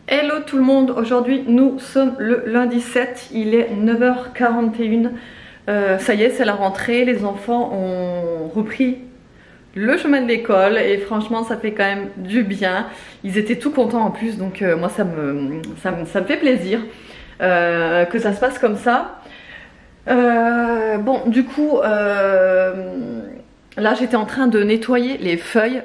Hello tout le monde, aujourd'hui nous sommes le lundi 7, il est 9h41. Ça y est, c'est la rentrée, les enfants ont repris le chemin de l'école et franchement ça fait quand même du bien. Ils étaient tout contents en plus, donc moi ça me fait plaisir que ça se passe comme ça. Bon du coup là j'étais en train de nettoyer les feuilles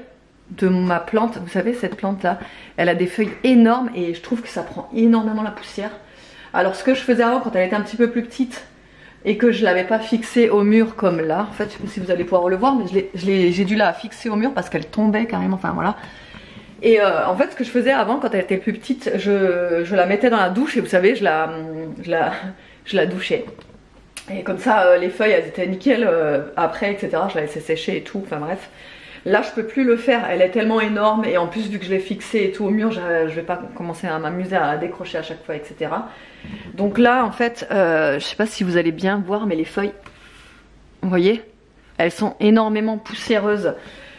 de ma plante. Vous savez, cette plante là elle a des feuilles énormes et je trouve que ça prend énormément la poussière. Alors ce que je faisais avant quand elle était un petit peu plus petite et que je l'avais pas fixée au mur comme là, en fait je sais pas si vous allez pouvoir le voir, mais j'ai dû la fixer au mur parce qu'elle tombait carrément, enfin voilà. Et en fait ce que je faisais avant quand elle était plus petite, je la mettais dans la douche et vous savez je la douchais. Et comme ça les feuilles elles étaient nickel après, etc. Je la laissais sécher et tout, enfin bref. Là je peux plus le faire, elle est tellement énorme et en plus vu que je l'ai fixée et tout au mur, je vais pas commencer à m'amuser à la décrocher à chaque fois, etc. Donc là en fait, je sais pas si vous allez bien voir, mais les feuilles, vous voyez, elles sont énormément poussiéreuses.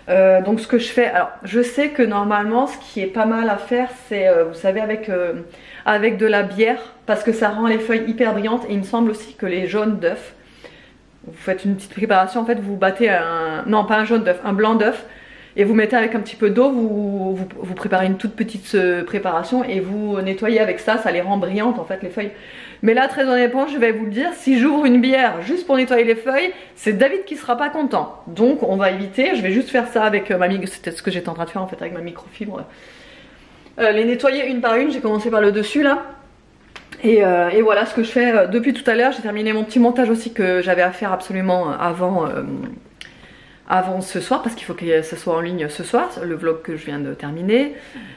Donc ce que je fais, alors je sais que normalement ce qui est pas mal à faire c'est, vous savez, avec de la bière, parce que ça rend les feuilles hyper brillantes, et il me semble aussi que les jaunes d'œufs, vous faites une petite préparation, en fait vous battez non pas un jaune d'œuf, un blanc d'œuf, et vous mettez avec un petit peu d'eau, vous préparez une toute petite préparation et vous nettoyez avec ça, ça les rend brillantes en fait les feuilles. Mais là très honnêtement je vais vous le dire, si j'ouvre une bière juste pour nettoyer les feuilles, c'est David qui sera pas content. Donc on va éviter, je vais juste faire ça avec c'était ce que j'étais en train de faire en fait avec ma microfibre. Les nettoyer une par une, j'ai commencé par le dessus là. Et voilà ce que je fais depuis tout à l'heure. J'ai terminé mon petit montage aussi que j'avais à faire absolument avant ce soir, parce qu'il faut que ça soit en ligne ce soir, le vlog que je viens de terminer.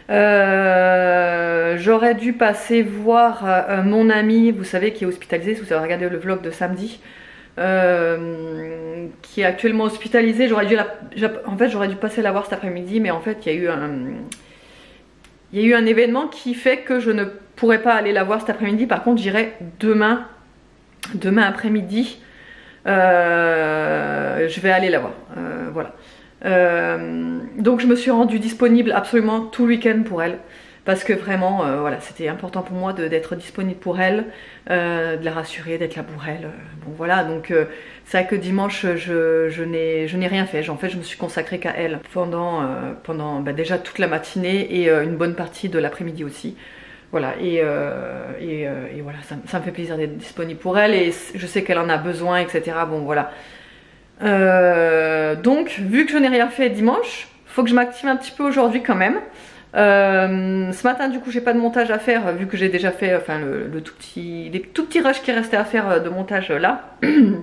J'aurais dû passer voir mon ami, vous savez, qui est hospitalisé, si vous avez regardé le vlog de samedi, qui est actuellement hospitalisé. En fait j'aurais dû passer la voir cet après-midi, mais en fait il y a eu un événement qui fait que je ne pourrais pas aller la voir cet après-midi. Par contre j'irai demain après-midi, je vais aller la voir, voilà. Donc je me suis rendue disponible absolument tout le week-end pour elle, parce que vraiment voilà, c'était important pour moi d'être disponible pour elle, de la rassurer, d'être là pour elle. Bon voilà, donc c'est vrai que dimanche je n'ai rien fait. En fait je me suis consacrée qu'à elle pendant déjà toute la matinée et une bonne partie de l'après-midi aussi. Voilà, et voilà, ça me fait plaisir d'être disponible pour elle, et je sais qu'elle en a besoin, etc. Bon voilà. Donc vu que je n'ai rien fait dimanche, faut que je m'active un petit peu aujourd'hui quand même. Ce matin du coup j'ai pas de montage à faire, vu que j'ai déjà fait enfin les tout petits rushs qui restaient à faire de montage là. Je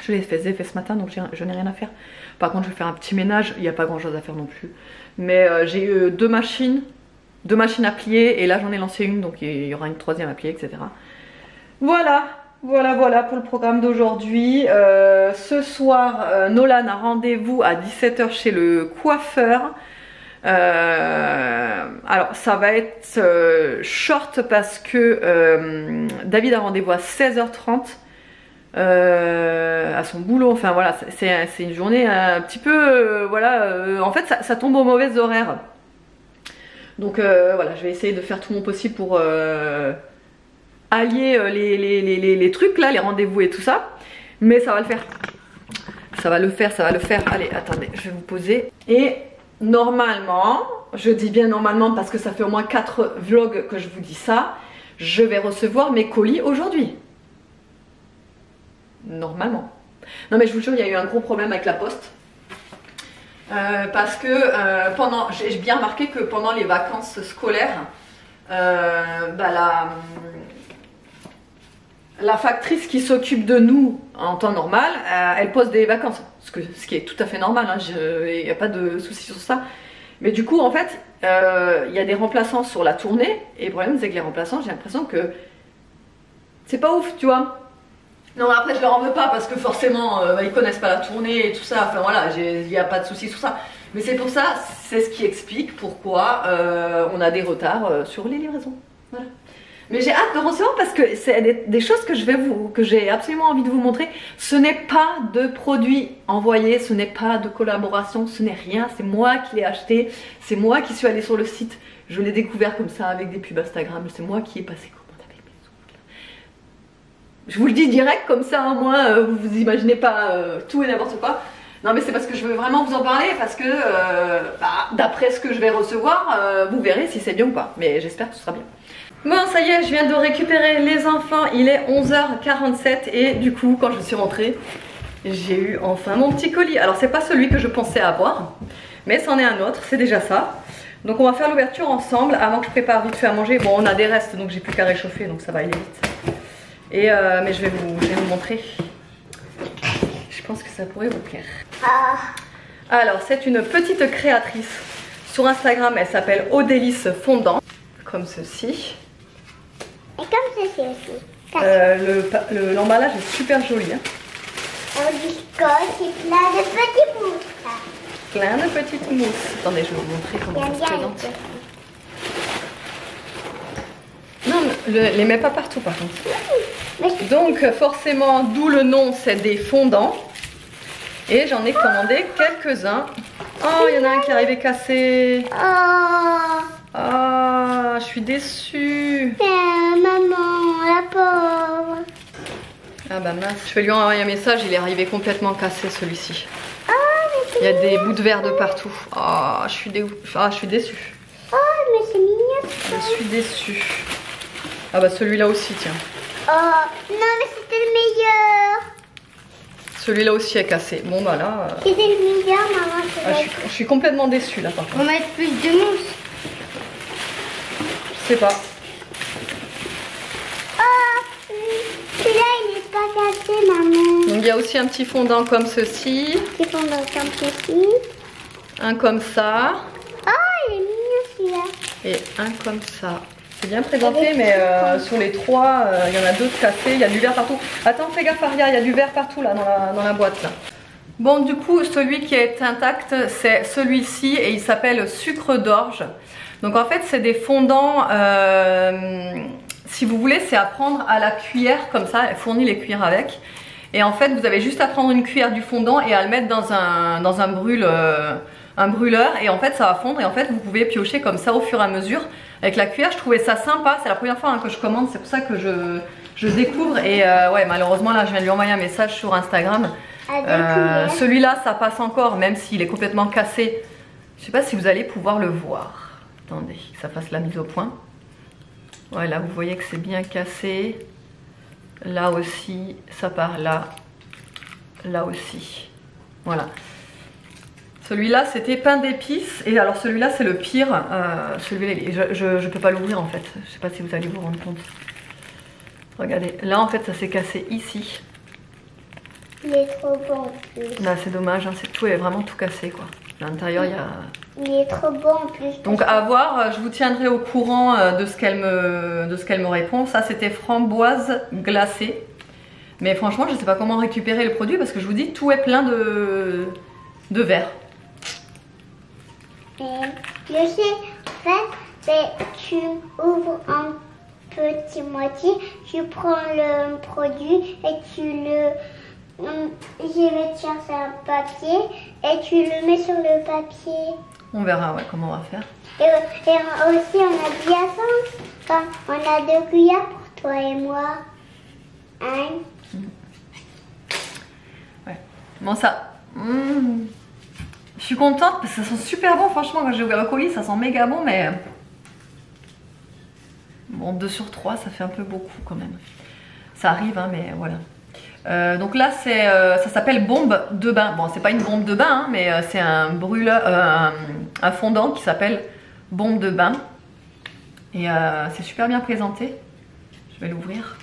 les ai fait ce matin, donc je n'ai rien à faire. Par contre je vais faire un petit ménage, il n'y a pas grand chose à faire non plus. Mais j'ai eu deux machines à plier, et là j'en ai lancé une, donc il y aura une troisième à plier, etc. Voilà pour le programme d'aujourd'hui. Ce soir Nolan a rendez-vous à 17 h chez le coiffeur. Alors ça va être short parce que David a rendez-vous à 16h30 à son boulot. Enfin voilà, c'est une journée un petit peu voilà, en fait ça tombe aux mauvais horaires. Donc voilà, je vais essayer de faire tout mon possible pour allier les trucs là, les rendez-vous et tout ça. Mais ça va le faire. Ça va le faire. Allez, attendez, je vais vous poser. Et normalement, je dis bien normalement parce que ça fait au moins 4 vlogs que je vous dis ça, je vais recevoir mes colis aujourd'hui. Normalement. Non mais je vous jure, il y a eu un gros problème avec la poste. Parce que j'ai bien remarqué que pendant les vacances scolaires, la factrice qui s'occupe de nous en temps normal, elle pose des vacances, ce qui est tout à fait normal, hein, il n'y a pas de souci sur ça. Mais du coup en fait il y a des remplaçants sur la tournée, et le problème c'est que les remplaçants, j'ai l'impression que c'est pas ouf, tu vois. Non, après je leur en veux pas parce que forcément ils connaissent pas la tournée et tout ça, enfin voilà, il n'y a pas de souci sur ça. Mais c'est pour ça, c'est ce qui explique pourquoi on a des retards sur les livraisons. Voilà. Mais j'ai hâte de recevoir parce que c'est des choses que j'ai absolument envie de vous montrer. Ce n'est pas de produits envoyés, ce n'est pas de collaboration, ce n'est rien, c'est moi qui l'ai acheté, c'est moi qui suis allée sur le site Je l'ai découvert comme ça avec des pubs Instagram. C'est moi qui ai passé commande avec mes ongles. Je vous le dis direct comme ça, hein, moi, vous imaginez pas tout et n'importe quoi. Non mais c'est parce que je veux vraiment vous en parler parce que d'après ce que je vais recevoir, vous verrez si c'est bien ou pas. Mais j'espère que ce sera bien. Bon ça y est, je viens de récupérer les enfants, il est 11h47 et du coup quand je suis rentrée, j'ai eu enfin mon petit colis. Alors c'est pas celui que je pensais avoir, mais c'en est un autre, c'est déjà ça. Donc on va faire l'ouverture ensemble avant que je prépare vite fait à manger. Bon on a des restes donc j'ai plus qu'à réchauffer donc ça va aller vite. Et mais je vais vous montrer. Je pense que ça pourrait vous plaire. Alors c'est une petite créatrice sur Instagram, elle s'appelle Odélice Fondant, comme ceci. Et comme ceci aussi. L'emballage est super joli. Hein. On dit que c'est plein de petits mousses. Plein de petites mousses. Attendez, je vais vous montrer comment ça se présente. Non, les mets pas partout par contre. Donc forcément, d'où le nom, c'est des fondants. Et j'en ai commandé quelques-uns. Oh, il y en a un qui est arrivé cassé. Ah, je suis déçue. Maman, la pauvre. Ah bah mince, je vais lui envoyer un message, il est arrivé complètement cassé celui-ci. Il y a des bouts de verre de partout. Ah, je suis déçue. Oh, mais c'est mignon. Je suis déçue. Ah bah celui-là aussi, tiens. Oh, non, mais c'était le meilleur. Celui-là aussi est cassé. Bon bah là... C'était le meilleur, maman. je suis complètement déçue là par contre. On va mettre plus de mousse. Je sais pas. Oh, celui-là il n'est pas cassé, maman. Donc il y a aussi un petit fondant comme ceci. Petit fondant comme ceci. Un comme ça. Oh, il est mignon celui-là. Et un comme ça. C'est bien présenté, mais sur les trois, il y en a deux cassés. Il y a du verre partout. Attends, fais gaffe, Aria, il y a du verre partout là dans la boîte là. Bon, du coup, celui qui est intact, c'est celui-ci et il s'appelle sucre d'orge. Donc en fait, c'est des fondants. Si vous voulez, c'est à prendre à la cuillère comme ça. Elle fournit les cuillères avec. Et en fait, vous avez juste à prendre une cuillère du fondant et à le mettre dans un brûleur. Et en fait, ça va fondre. Et en fait, vous pouvez piocher comme ça au fur et à mesure. Avec la cuillère, je trouvais ça sympa. C'est la première fois que je commande. C'est pour ça que je découvre. Et ouais, malheureusement, là, je viens de lui envoyer un message sur Instagram. Celui-là, ça passe encore, même s'il est complètement cassé. Je sais pas si vous allez pouvoir le voir. Attendez, que ça fasse la mise au point. Ouais, là, vous voyez que c'est bien cassé. Là aussi, ça part là. Là aussi. Voilà. Celui-là, c'était pain d'épices. Et alors, celui-là, c'est le pire. Celui-là, je peux pas l'ouvrir en fait. Je sais pas si vous allez vous rendre compte. Regardez. Là, en fait, ça s'est cassé ici. Il est trop bon en plus. Là, c'est dommage. Hein, tout est vraiment tout cassé, quoi. À l'intérieur, il y a... Il est trop bon en plus. Donc, à voir. Je vous tiendrai au courant de ce qu'elle me répond. Ça, c'était framboise glacée. Mais franchement, je sais pas comment récupérer le produit parce que je vous dis, tout est plein de verre. Je sais, en fait, tu ouvres un petit moitié, tu prends le produit et tu le... Je vais te chercher un papier et tu le mets sur le papier. On verra ouais, comment on va faire. Et aussi, on a de la sauce. Enfin, on a 2 cuillères pour toi et moi. Hein? Ouais. Bon, ça... Je suis contente parce que ça sent super bon. Franchement, quand j'ai ouvert le colis, ça sent méga bon, mais... Bon, 2 sur 3, ça fait un peu beaucoup quand même. Ça arrive, hein, mais voilà. Donc là, ça s'appelle bombe de bain. Bon, c'est pas une bombe de bain, hein, mais c'est un brûleur, un fondant qui s'appelle bombe de bain. Et c'est super bien présenté. Je vais l'ouvrir.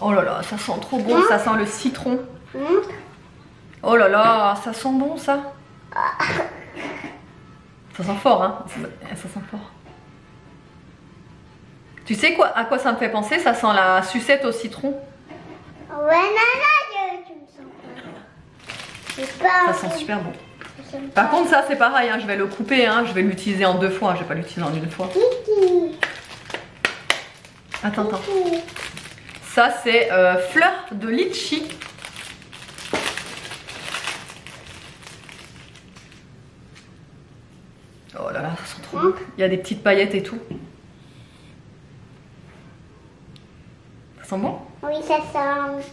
Oh là là, ça sent trop bon, ça sent le citron. Oh là là, ça sent bon ça. Ça sent fort, hein. Ça sent fort. Tu sais quoi, à quoi ça me fait penser? Ça sent la sucette au citron. Ouais, non, tu me sens pas. Ça sent super bon. Par contre, ça c'est pareil, hein, je vais le couper, hein, je vais l'utiliser en 2 fois, je vais pas l'utiliser en 1 fois. Attends. Ça c'est fleur de litchi. Oh là là, ça sent trop bon. Il y a des petites paillettes et tout. Ça sent bon? Oui, ça sent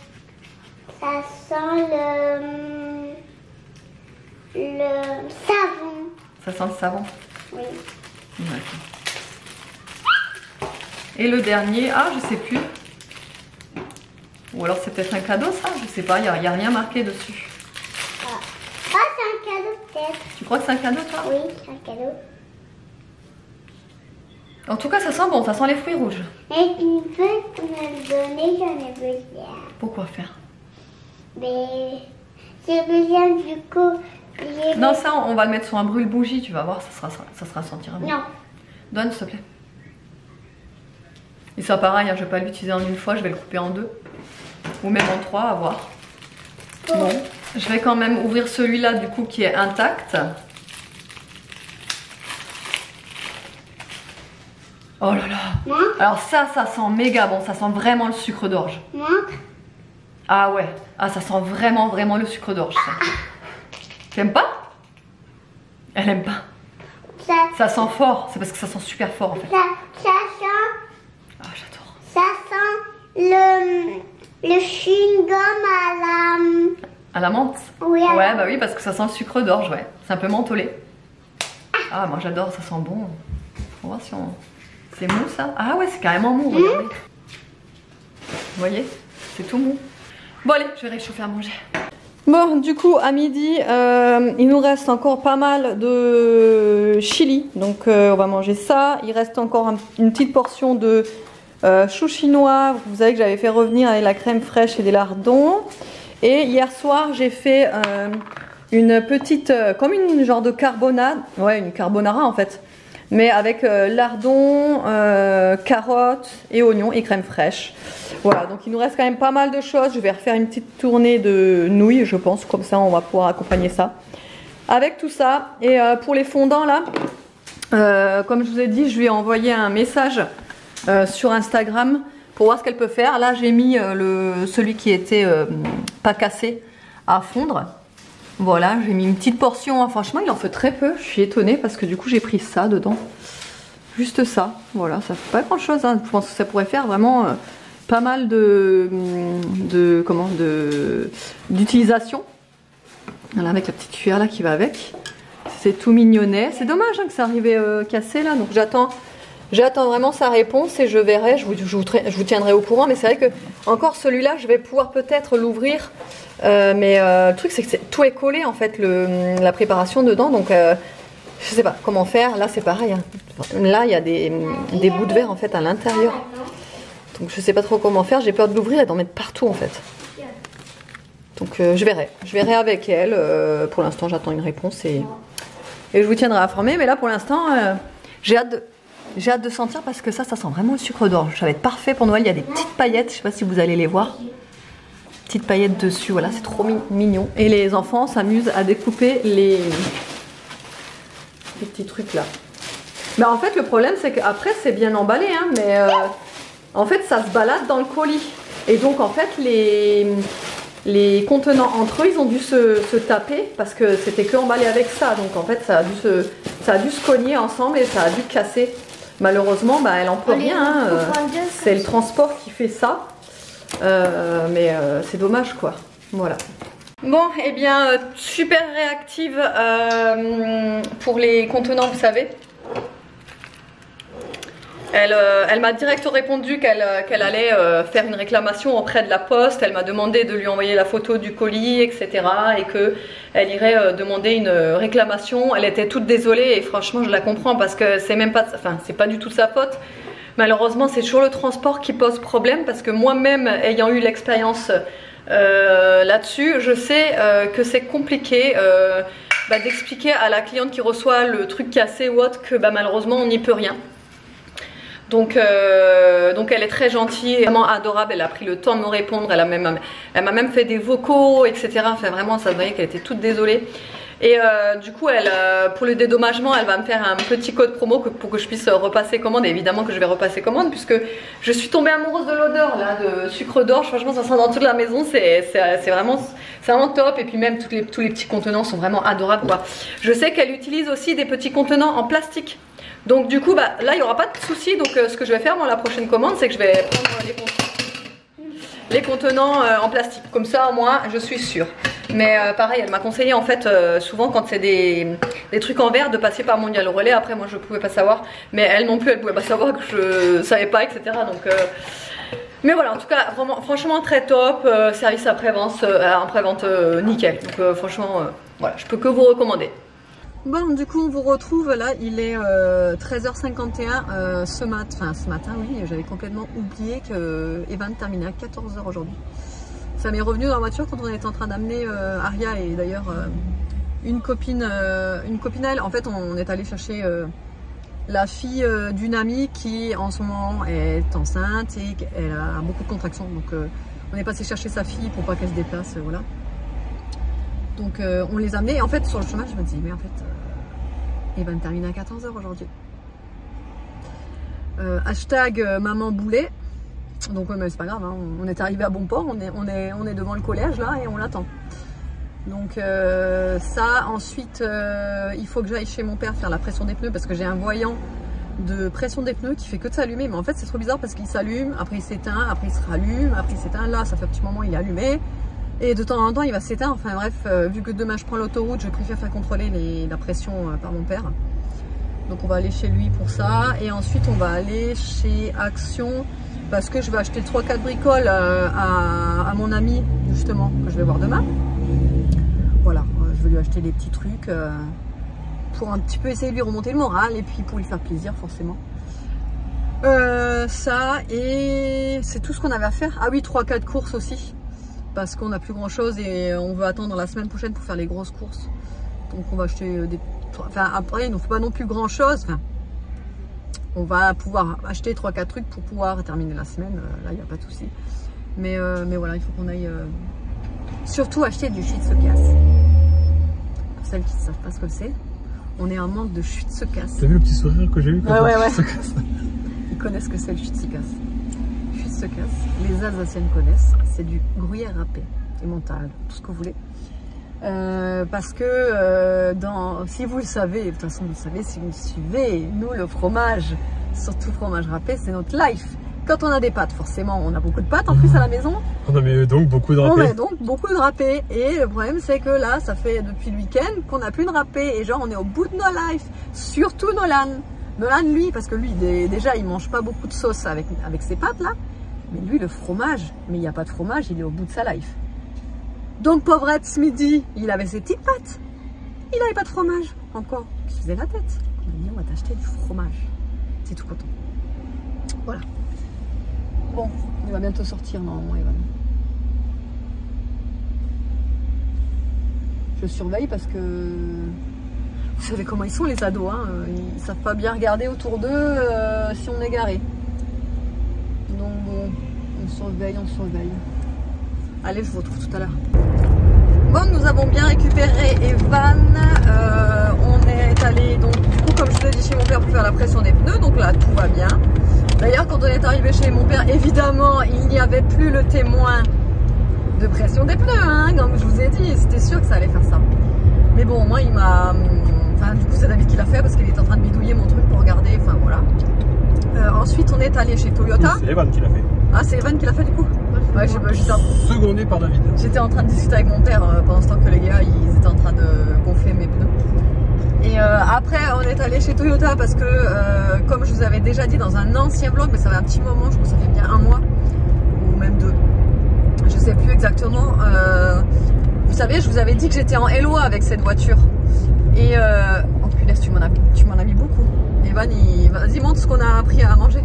le savon. Ça sent le savon? Oui. D'accord. Et le dernier, ah, je sais plus. Ou alors c'est peut-être un cadeau ça, je sais pas, il n'y a rien marqué dessus. Ah, c'est un cadeau peut-être. Tu crois que c'est un cadeau toi? Oui, c'est un cadeau. En tout cas ça sent bon, ça sent les fruits rouges. Et tu peux me le donner, j'en ai besoin. Pourquoi faire? Mais j'ai besoin du coup. Non ça on va le mettre sur un brûle-bougie, tu vas voir, ça sera sentira bon. Non. Donne s'il te plaît. Et ça pareil, hein, je vais pas l'utiliser en une fois, je vais le couper en deux. Ou même en trois, à voir. Bon, je vais quand même ouvrir celui-là du coup qui est intact. Oh là là. Montre. Alors ça sent méga bon, ça sent vraiment le sucre d'orge. Montre. Ah ouais, ah ça sent vraiment le sucre d'orge ça. T'aimes pas? Elle aime pas. Ça sent fort, c'est parce que ça sent super fort en fait. Ça sent. Ah j'adore. Ça sent le chewing-gum À la menthe? Oui, ouais, bah oui, parce que ça sent le sucre d'orge, ouais. C'est un peu mentholé. Ah, moi j'adore, ça sent bon. On va voir si on... C'est mou ça? Ah ouais, c'est carrément mou, regardez. Vous voyez? C'est tout mou. Bon allez, je vais réchauffer à manger. Bon, du coup, à midi, il nous reste encore pas mal de chili. Donc on va manger ça. Il reste encore une petite portion de chou chinois. Vous savez que j'avais fait revenir avec la crème fraîche et des lardons. Et hier soir, j'ai fait une petite, comme une genre de carbonade. Ouais, une carbonara en fait. Mais avec lardons, carottes et oignons et crème fraîche. Voilà, donc il nous reste quand même pas mal de choses. Je vais refaire une petite tournée de nouilles, je pense. Comme ça, on va pouvoir accompagner ça. Avec tout ça. Et pour les fondants là, comme je vous ai dit, je lui ai envoyé un message sur Instagram pour voir ce qu'elle peut faire. Là, j'ai mis celui qui était pas cassé à fondre. Voilà, j'ai mis une petite portion. Franchement, il en fait très peu. Je suis étonnée parce que du coup, j'ai pris ça dedans. Juste ça. Voilà, ça fait pas grand chose. Hein. Je pense que ça pourrait faire vraiment pas mal d'utilisation. Voilà, avec la petite cuillère là qui va avec. C'est tout mignonnet. C'est dommage hein, que ça arrivait cassé là. Donc j'attends vraiment sa réponse et je verrai. Je vous tiendrai au courant. Mais c'est vrai que encore celui-là, je vais pouvoir peut-être l'ouvrir. Mais le truc c'est que tout est collé en fait la préparation dedans donc je sais pas comment faire. Là c'est pareil hein. Là il y a des bouts de verre en fait à l'intérieur donc je sais pas trop comment faire. J'ai peur de l'ouvrir et d'en mettre partout en fait donc je verrai avec elle. Pour l'instant j'attends une réponse et je vous tiendrai informé. Mais là pour l'instant j'ai hâte de sentir parce que ça sent vraiment le sucre d'orge. Ça va être parfait pour Noël. Il y a des petites paillettes, je sais pas si vous allez les voir. Petites paillettes dessus, voilà, c'est trop mignon. Et les enfants s'amusent à découper les petits trucs là. Mais en fait, le problème, c'est qu'après, c'est bien emballé, hein, mais en fait, ça se balade dans le colis. Et donc, en fait, les contenants entre eux, ils ont dû se taper parce que c'était que emballé avec ça. Donc, en fait, ça a dû se cogner ensemble et ça a dû casser. Malheureusement, bah, elle en peut rien. Hein, c'est le transport qui fait ça. Mais c'est dommage quoi. Voilà. Bon, et bien super réactive pour les contenants, vous savez. Elle m'a direct répondu qu'elle allait faire une réclamation auprès de la poste. Elle m'a demandé de lui envoyer la photo du colis, etc. Et qu'elle irait demander une réclamation. Elle était toute désolée et franchement je la comprends parce que c'est même pas, enfin c'est pas du tout de sa faute. Malheureusement, c'est toujours le transport qui pose problème parce que moi-même, ayant eu l'expérience là-dessus, je sais que c'est compliqué d'expliquer à la cliente qui reçoit le truc cassé ou autre que malheureusement, on n'y peut rien. Donc elle est très gentille, vraiment adorable, elle a pris le temps de me répondre, elle m'a même fait des vocaux, etc. Enfin vraiment, ça se voyait qu'elle était toute désolée. Et du coup, elle, pour le dédommagement, elle va me faire un petit code promo pour que je puisse repasser commande. Et évidemment que je vais repasser commande puisque je suis tombée amoureuse de l'odeur là de sucre d'orge. Franchement, ça sent dans toute la maison, c'est vraiment top. Et puis même tous les petits contenants sont vraiment adorables quoi. Je sais qu'elle utilise aussi des petits contenants en plastique. Donc du coup, bah, là il n'y aura pas de souci. Donc ce que je vais faire moi la prochaine commande, c'est que je vais prendre les contenants en plastique. Comme ça au moins je suis sûre. Mais pareil, elle m'a conseillé en fait souvent quand c'est des trucs en verre de passer par Mondial Relais. Après moi je pouvais pas savoir, mais elle non plus elle pouvait pas savoir que je savais pas, etc. Donc mais voilà, en tout cas vraiment franchement très top, service après-vente nickel. Donc franchement voilà, je peux que vous recommander. Bon, du coup on vous retrouve là, il est 13h51 ce matin oui, j'avais complètement oublié que Evan terminait à 14h aujourd'hui. Ça m'est revenu dans la voiture quand on était en train d'amener Aria et d'ailleurs une copine à elle. En fait, on est allé chercher la fille d'une amie qui en ce moment est enceinte et elle a beaucoup de contractions. Donc on est passé chercher sa fille pour pas qu'elle se déplace, voilà. Donc on les a amenés et en fait sur le chemin je me dis mais en fait Evan termine à 14h aujourd'hui. Hashtag maman boulet. Donc mais c'est pas grave, hein. On est arrivé à bon port, on est devant le collège là et on l'attend. Donc ça, ensuite il faut que j'aille chez mon père faire la pression des pneus parce que j'ai un voyant de pression des pneus qui fait que de s'allumer. Mais en fait c'est trop bizarre parce qu'il s'allume, après il s'éteint, après il se rallume, après il s'éteint. Là ça fait un petit moment il est allumé et de temps en temps il va s'éteindre. Enfin bref, vu que demain je prends l'autoroute, je préfère faire contrôler la pression par mon père. Donc on va aller chez lui pour ça et ensuite on va aller chez Action. Parce que je vais acheter 3-4 bricoles à mon ami justement que je vais voir demain. Voilà, je vais lui acheter des petits trucs pour un petit peu essayer de lui remonter le moral et puis pour lui faire plaisir forcément. Ça et c'est tout ce qu'on avait à faire. Ah oui, 3-4 courses aussi parce qu'on n'a plus grand chose et on veut attendre la semaine prochaine pour faire les grosses courses. Donc on va acheter des... Enfin après il ne faut pas non plus grand chose. Enfin, on va pouvoir acheter 3-4 trucs pour pouvoir terminer la semaine, là il n'y a pas de souci. Mais voilà, il faut qu'on aille surtout acheter du Shitsukas. Pour celles qui ne savent pas ce que c'est, on est en manque de Shitsukas. T'as vu le petit sourire que j'ai eu quand ouais. Ils connaissent ce que c'est le Shitsukas. Shitsukas, les Alsaciennes connaissent, c'est du gruyère râpé, emmental, tout ce que vous voulez. Parce que si vous le savez, de toute façon vous le savez si vous le suivez, nous le fromage, surtout fromage râpé, c'est notre life. Quand on a des pâtes, forcément on a beaucoup de pâtes en plus à la maison. On a mis donc beaucoup de râpé. On a donc beaucoup de râpé et le problème c'est que là ça fait depuis le week-end qu'on n'a plus de râpé et genre on est au bout de nos life. Surtout Nolan. Nolan lui, parce que lui déjà il mange pas beaucoup de sauce avec ses pâtes là. Mais lui le fromage, mais il n'y a pas de fromage, il est au bout de sa life. Donc pauvrette ce midi, il avait ses petites pâtes. Il n'avait pas de fromage encore. Il se faisait la tête. On a dit on va t'acheter du fromage. C'est tout content. Voilà. Bon, il va bientôt sortir normalement Evan. Je surveille parce que vous savez comment ils sont les ados, hein. Ils savent pas bien regarder autour d'eux si on est garé. Donc bon, on surveille. Allez, je vous retrouve tout à l'heure. Bon, nous avons bien récupéré Evan. On est allé, donc, du coup, comme je vous l'ai dit, chez mon père pour faire la pression des pneus. Donc là, tout va bien. D'ailleurs, quand on est arrivé chez mon père, évidemment, il n'y avait plus le témoin de pression des pneus. Hein, comme je vous ai dit, c'était sûr que ça allait faire ça. Mais bon, moi, il m'a... Enfin, du coup, c'est David qui l'a fait parce qu'il était en train de bidouiller mon truc pour regarder. Enfin, voilà. Ensuite, on est allé chez Toyota. C'est Evan qui l'a fait. Ah, c'est Evan qui l'a fait du coup? Ouais, secondé par David. J'étais en train de discuter avec mon père pendant ce temps que les gars ils étaient en train de gonfler mes pneus. Et après on est allé chez Toyota parce que comme je vous avais déjà dit dans un ancien vlog, mais ça fait un petit moment, je crois que ça fait bien 1 mois ou même 2, je sais plus exactement. Vous savez, je vous avais dit que j'étais en LOA avec cette voiture. Et oh punaise, tu m'en as mis beaucoup. Evan, vas-y montre ce qu'on a appris à manger.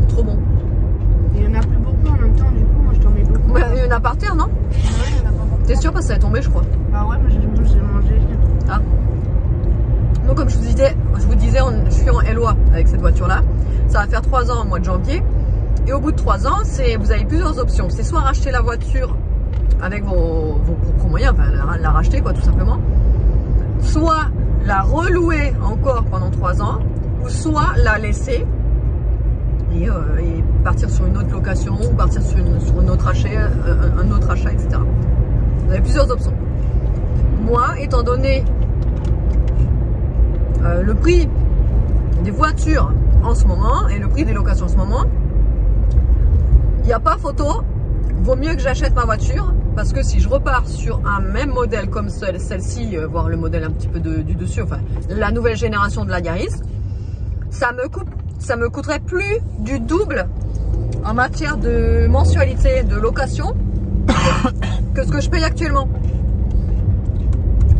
Trop bon. Il y en a plus beaucoup en même temps, du coup, moi je t'en mets beaucoup. Ouais, il y en a par terre, non? Ouais, il y en a pas beaucoup. T'es sûr parce que ça est tombé, je crois. Bah ouais, mais j'ai mangé. Ah. Donc comme je vous disais, je suis en LOA avec cette voiture-là. Ça va faire 3 ans au mois de janvier. Et au bout de 3 ans, vous avez plusieurs options. C'est soit racheter la voiture avec vos propres moyens, enfin la racheter quoi tout simplement, soit la relouer encore pendant 3 ans, ou soit la laisser et partir sur une autre location, ou partir sur un autre achat, etc. Vous avez plusieurs options. Moi, étant donné le prix des voitures en ce moment et le prix des locations en ce moment, il n'y a pas photo, vaut mieux que j'achète ma voiture, parce que si je repars sur un même modèle comme celle-ci, voire le modèle un petit peu du dessus, enfin la nouvelle génération de la Yaris, ça me coûterait plus du double en matière de mensualité de location que ce que je paye actuellement.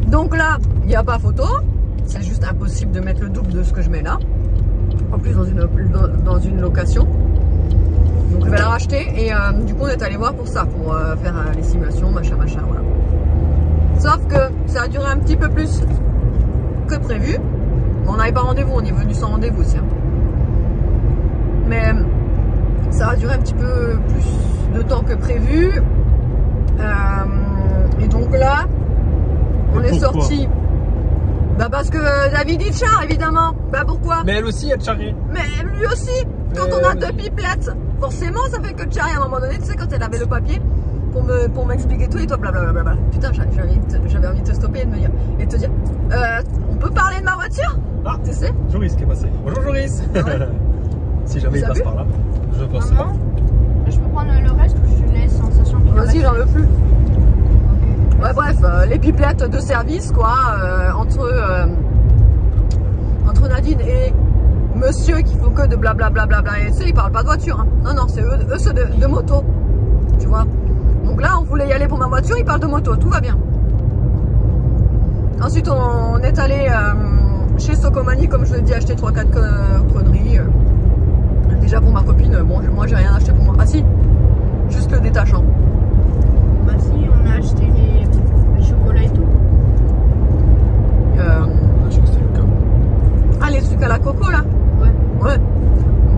Donc là, il n'y a pas photo, c'est juste impossible de mettre le double de ce que je mets là, en plus dans une location. Donc je vais la racheter et du coup on est allé voir pour ça, pour faire les simulations, machin, voilà. Sauf que ça a duré un petit peu plus que prévu. On n'avait pas rendez-vous, on est venu sans rendez-vous aussi. Hein. Mais ça a duré un petit peu plus de temps que prévu. Et donc là, on est sorti. Bah parce que David il charre évidemment. Bah pourquoi? Mais elle aussi elle charrie. Mais lui aussi. Quand on a 2 pipelettes, forcément ça fait que charrie à un moment donné. Tu sais, quand elle avait le papier pour m'expliquer tout et toi blablabla. Putain, j'avais envie de te stopper et de me dire, te dire on peut parler de ma voiture? Ah, tu sais, Joris qui est passé. Bonjour Joris. Ah ouais. Si jamais il passe par là, je pense pas. Je peux prendre le reste ou je laisse en sachant qu'il vas-y, j'en veux plus. Ouais, bref, les pipelettes de service quoi, entre Nadine et monsieur qui font que de blablabla, et tu sais, ils parlent pas de voiture. Hein. Non, c'est eux ceux de moto, tu vois. Donc là, on voulait y aller pour ma voiture, ils parlent de moto, tout va bien. Ensuite, on est allé chez Socomani, comme je vous l'ai dit, acheter 3-4 conneries. Déjà pour ma copine, bon, moi j'ai rien acheté pour moi. Ah si, juste le détachant. Bah si, on a acheté les chocolats et tout. Ah, les trucs à la coco là? Ouais.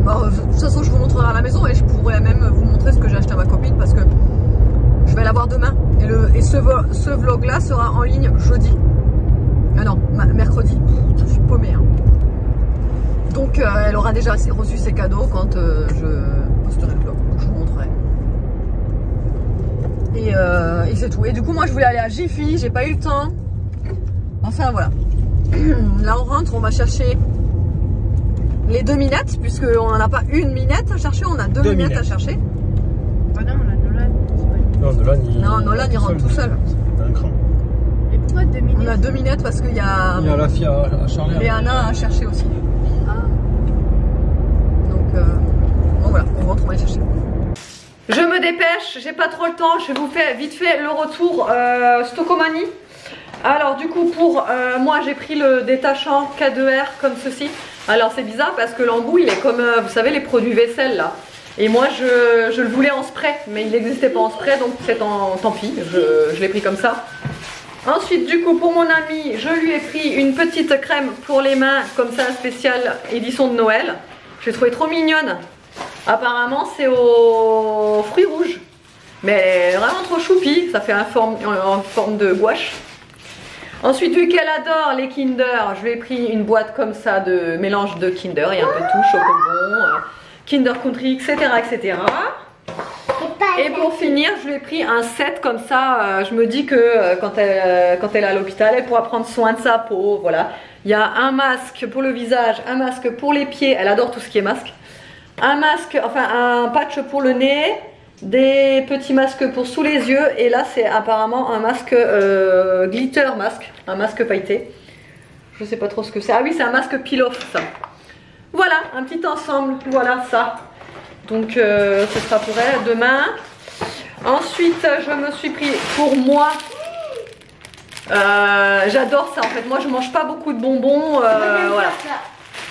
Bah, de toute façon, je vous montrerai à la maison et je pourrais même vous montrer ce que j'ai acheté à ma copine parce que je vais la voir demain. Et ce vlog là sera en ligne jeudi. Ah non, mercredi. Je suis paumée. Hein. Donc elle aura déjà reçu ses cadeaux quand je posterai le vlog. Donc je vous montrerai. Et c'est tout. Et du coup, moi je voulais aller à Jiffy, j'ai pas eu le temps. Enfin voilà. Là on rentre, on va chercher les 2 minettes, puisqu'on n'en a pas une minette à chercher, on a 2 minettes à chercher. Ah non, on a Nolan. Nolan il rentre tout seul. C'est un cran. Et pourquoi 2 minettes? On a 2 minettes parce qu'il y a la fille à Charlie. et Anna à chercher aussi. Ah. Donc bon voilà, on rentre, on va les chercher. Je me dépêche, j'ai pas trop le temps, je vais vous faire vite fait le retour Stocomani. Alors du coup pour moi j'ai pris le détachant K2R comme ceci. Alors c'est bizarre parce que l'embout il est comme vous savez les produits vaisselle là. Et moi je le voulais en spray mais il n'existait pas en spray donc c'est tant pis, je l'ai pris comme ça. Ensuite du coup pour mon ami je lui ai pris une petite crème pour les mains comme ça spéciale édition de Noël. Je l'ai trouvée trop mignonne. Apparemment c'est aux fruits rouges. Mais vraiment trop choupi, ça fait en forme de gouache. Ensuite, vu qu'elle adore les Kinder, je lui ai pris une boîte comme ça de mélange de Kinder. Il y a un peu de tout, Chocobon, Kinder Country, etc. etc. Et pour finir, je lui ai pris un set comme ça. Je me dis que quand elle est à l'hôpital, elle pourra prendre soin de sa peau. Voilà. Il y a un masque pour le visage, un masque pour les pieds. Elle adore tout ce qui est masque. Un masque, enfin un patch pour le nez. Des petits masques pour sous les yeux et là c'est apparemment un masque glitter masque, un masque pailleté. Je sais pas trop ce que c'est. Ah oui, c'est un masque peel-off ça. Voilà, un petit ensemble, voilà ça. Donc ce sera pour elle demain. Ensuite je me suis pris pour moi. J'adore ça en fait. Moi je mange pas beaucoup de bonbons. Voilà.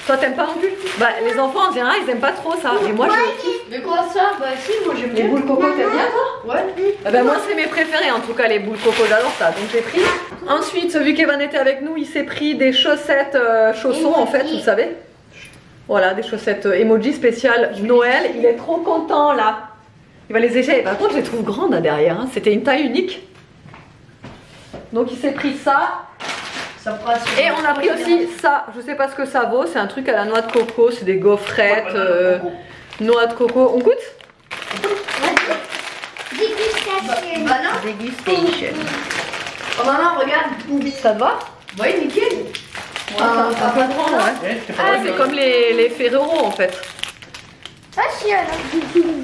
Toi t'aimes pas non plus? Bah les enfants en général ils aiment pas trop ça. Et moi je kiffe. Mais quoi ça? Bah si, moi j'aime bien. Les boules coco t'aimes bien toi? Ouais. Bah moi c'est mes préférés en tout cas les boules coco, j'adore ça. Donc j'ai pris. Ensuite vu qu'Evan était avec nous il s'est pris des chaussettes chaussons en fait, vous savez. Voilà, des chaussettes emoji spéciales Noël. Il est trop content là. Il va les essayer. Par contre, je les trouve grandes là derrière. Hein. C'était une taille unique. Donc il s'est pris ça. Et on a pris aussi ça. Je sais pas ce que ça vaut. C'est un truc à la noix de coco. C'est des gaufrettes. Noix de coco. On goûte? Dégustation. Bah non. Dégustation. Oh maman, regarde. Ça te va? Oui, nickel. C'est un peu grand, ouais. Ah, c'est comme les Ferrero en fait. Attention.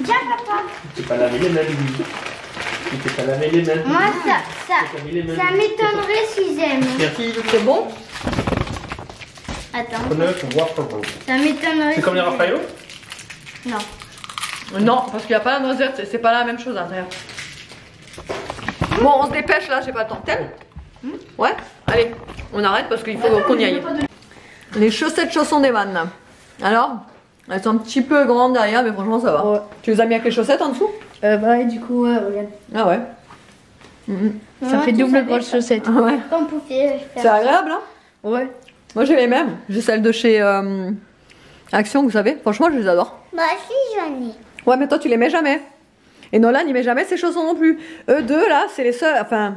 Tiens, papa. Tu t'es pas lavé les mains, Louis. Tu t'es pas lavé les mains. Moi, ça m'étonnerait s'ils aiment. Merci. C'est bon? Attends. Ça m'étonnerait. C'est comme les Raffaello? Non. Non, parce qu'il n'y a pas la noisette, c'est pas la même chose à l'intérieur. Bon, on se dépêche là, j'ai pas le temps. T'aimes? Ouais? Allez, on arrête parce qu'il faut qu'on y aille. Les chaussettes chaussons d'Evan. Alors, elles sont un petit peu grandes derrière, mais franchement ça va. Ouais. Tu les as mis avec les chaussettes en dessous? Bah et du coup, ouais, regarde. Ah ouais. Ça fait double pour les chaussettes. Ah ouais. Comme pouvait C'est faire. agréable, hein? Ouais. Moi j'ai les mêmes. J'ai celles de chez Action, vous savez. Franchement, je les adore. Bah si, j'en ai. Ouais, mais toi tu les mets jamais. Et Nolan il met jamais ses chaussons non plus. Eux deux là, c'est les seuls. Enfin,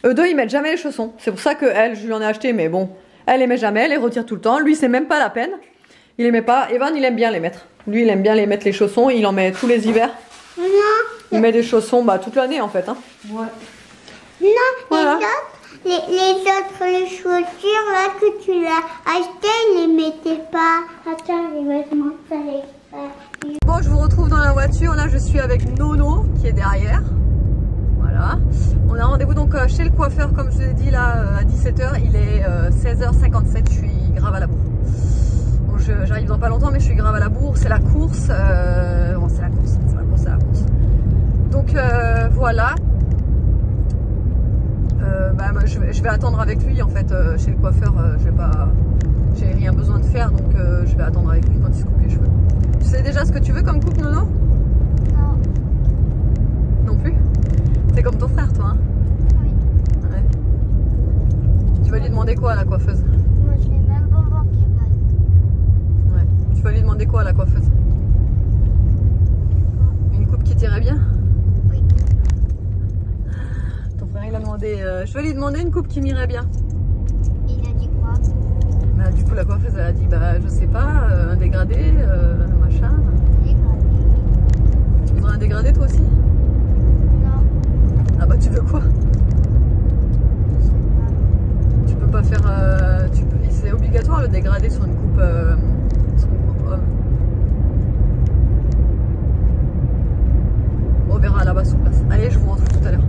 eux deux ils mettent jamais les chaussons. C'est pour ça que elle, je lui en ai acheté, mais bon, elle les met jamais, elle les retire tout le temps. Lui, c'est même pas la peine. Il les met pas. Evan, il aime bien les mettre. Lui, il aime bien les mettre les chaussons. Il en met tous les hivers. Non. Il met des chaussons bah, toute l'année en fait. Hein. Ouais. Non, Voilà. les autres chaussures là que tu l'as acheté, ils les mettaient pas. Attends, les vêtements, ça les fait. Bon, je vous retrouve dans la voiture. Là, je suis avec Nono qui est derrière. Voilà. On a rendez-vous donc chez le coiffeur, comme je vous ai dit là, à 17h. Il est 16h57. Je suis grave à la bourre. Bon, j'arrive dans pas longtemps, mais je suis grave à la bourre. C'est la course. Bon, c'est la course. C'est la course, c'est la course. Donc voilà. Bah, je vais attendre avec lui en fait chez le coiffeur. J'ai rien besoin de faire, donc je vais attendre avec lui quand il se coupe les cheveux. Tu sais déjà ce que tu veux comme coupe, Nono? Non. Non plus? C'est comme ton frère, toi, hein? Oui. Ouais. Tu vas lui demander quoi à la coiffeuse? Moi, je l'ai même bonbon qui va. Ouais. Tu vas lui demander quoi à la coiffeuse? Une coupe qui t'irait bien? Oui. Ton frère, il a demandé... je vais lui demander une coupe qui m'irait bien. Il a dit quoi? Bah, du coup, la coiffeuse, elle a dit, bah, je sais pas, un dégradé, machin. Tu voudrais un dégradé, toi aussi? Non. Ah bah, tu veux quoi? Je sais pas. Tu peux pas faire... c'est obligatoire le dégradé sur une coupe... sur une coupe homme. On verra là-bas sur place. Allez, je vous retrouve tout à l'heure.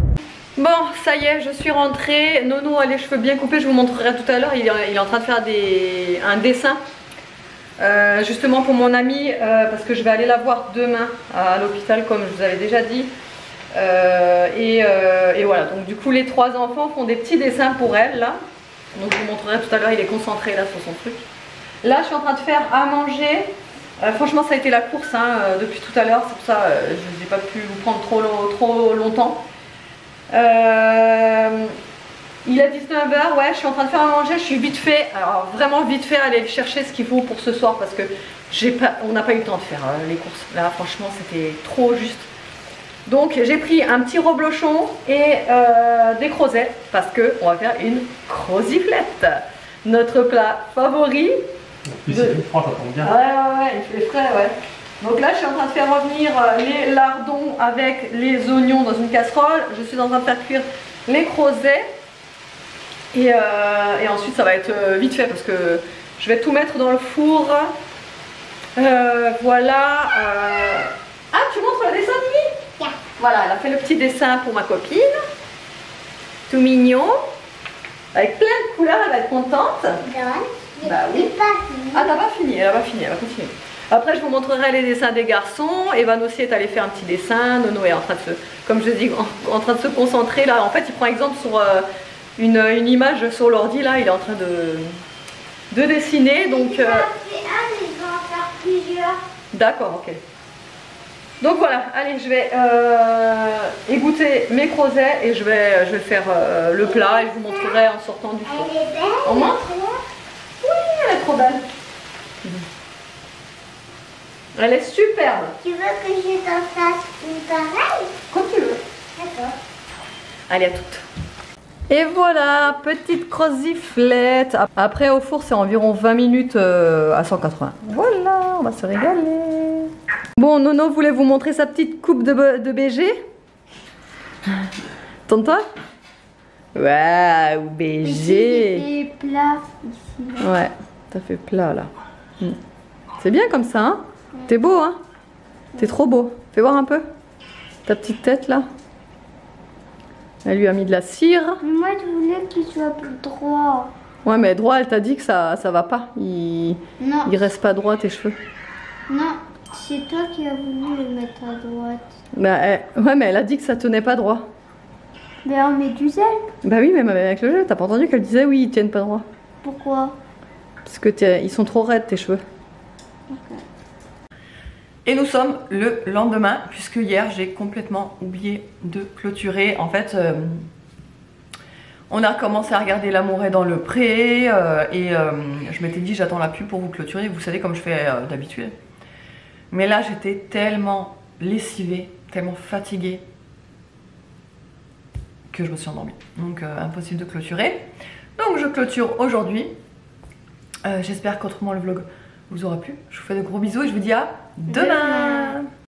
Bon, ça y est, je suis rentrée. Nono a les cheveux bien coupés, je vous montrerai tout à l'heure. Il est en train de faire un dessin. Justement pour mon amie, parce que je vais aller la voir demain à l'hôpital, comme je vous avais déjà dit. Et voilà, donc du coup les trois enfants font des petits dessins pour elle là. Donc je vous montrerai tout à l'heure, il est concentré là sur son truc. Là je suis en train de faire à manger. Franchement ça a été la course hein, depuis tout à l'heure, c'est pour ça je n'ai pas pu vous prendre trop longtemps. Il est 19h, ouais, je suis en train de faire à manger, je suis vite fait, alors vraiment vite fait aller chercher ce qu'il faut pour ce soir parce que on n'a pas eu le temps de faire les courses. Là franchement c'était trop juste. Donc j'ai pris un petit reblochon et des crevettes parce que on va faire une croziflette, notre plat favori. En plus, c'est froid, ça tombe bien. Ouais, il fait frais, ouais. Donc là je suis en train de faire revenir les lardons avec les oignons dans une casserole. Je suis en train de faire cuire les crevettes et ensuite ça va être vite fait parce que je vais tout mettre dans le four. Voilà. Ah, tu montres le dessin, Mimi? Yeah. Voilà, elle a fait le petit dessin pour ma copine. Tout mignon. Avec plein de couleurs, elle va être contente. Bah oui. Ah, t'as pas fini, elle va continuer. Après, je vous montrerai les dessins des garçons. Evan aussi est allé faire un petit dessin. Nono est en train de se, comme je dis, en train de se concentrer là. En fait, il prend exemple sur une image sur l'ordi là. Il est en train de dessiner. Donc, ils vont en faire plusieurs. d'accord, ok. Donc voilà, allez, je vais égoutter mes crevettes et je vais faire le plat et je vous montrerai en sortant du four. Elle est belle. On montre? Oui, elle est trop belle. Elle est superbe. Tu veux que je t'en fasse une pareille? Comme tu veux. D'accord. Allez, à toutes. Et voilà, petite croziflette. Après, au four, c'est environ 20 minutes à 180. Voilà, on va se régaler. Bon, Nono voulait vous montrer sa petite coupe de BG. Tourne-toi. Waouh, BG. J'ai fait plat ici. Là. Ouais, t'as fait plat là. C'est bien comme ça, hein? T'es beau, hein? T'es trop beau. Fais voir un peu ta petite tête là. Elle lui a mis de la cire. Mais moi, je voulais qu'il soit plus droit. Ouais, mais droit, elle t'a dit que ça va pas. Il reste pas droit tes cheveux. Non, c'est toi qui as voulu le mettre à droite. Bah, ouais, mais elle a dit que ça tenait pas droit. Mais on met du zèle. Bah oui, mais avec le jeu, t'as pas entendu qu'elle disait oui, ils tiennent pas droit. Pourquoi? Parce que ils sont trop raides tes cheveux. Okay. Et nous sommes le lendemain, puisque hier j'ai complètement oublié de clôturer. En fait, on a commencé à regarder L'amour est dans le pré, je m'étais dit j'attends la pub pour vous clôturer, vous savez comme je fais d'habitude. Mais là j'étais tellement lessivée, tellement fatiguée, que je me suis endormie. Donc impossible de clôturer. Donc je clôture aujourd'hui. J'espère qu'autrement le vlog vous aura plu. Je vous fais de gros bisous et je vous dis à demain.